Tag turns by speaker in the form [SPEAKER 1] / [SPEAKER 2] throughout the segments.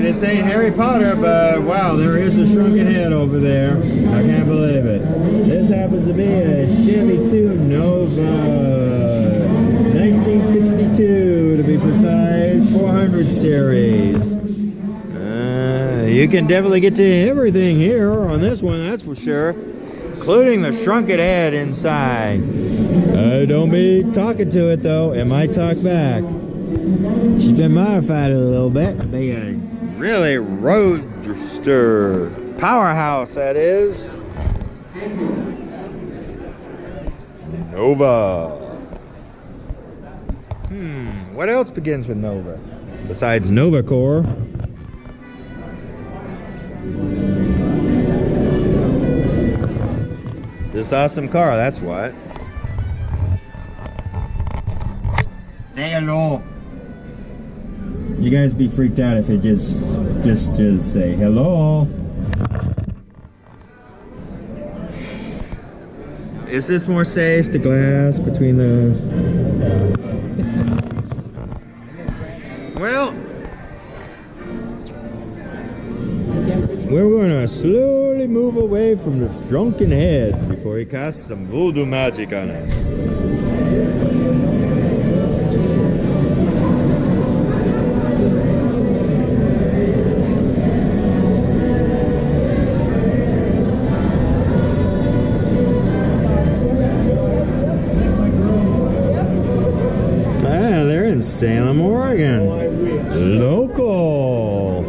[SPEAKER 1] this ain't Harry Potter, but wow, there is a shrunken head over there. I can't believe it. This happens to be a Chevy Nova, 1962 to be precise, 400 series. You can definitely get to everything here on this one, that's for sure, including the shrunken head inside. Don't be talking to it though, it might talk back. She's been modified a little bit to be a really roadster powerhouse, that is. Nova. What else begins with Nova besides Nova Core? This awesome car, that's what. Say hello. You guys be freaked out if it just say hello. Is this more safe? The glass between the... Well, we're going to slowly move away from the shrunken head before he casts some voodoo magic on us. Salem, Oregon. Local.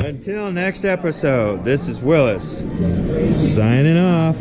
[SPEAKER 1] Until next episode, this is Willis signing off.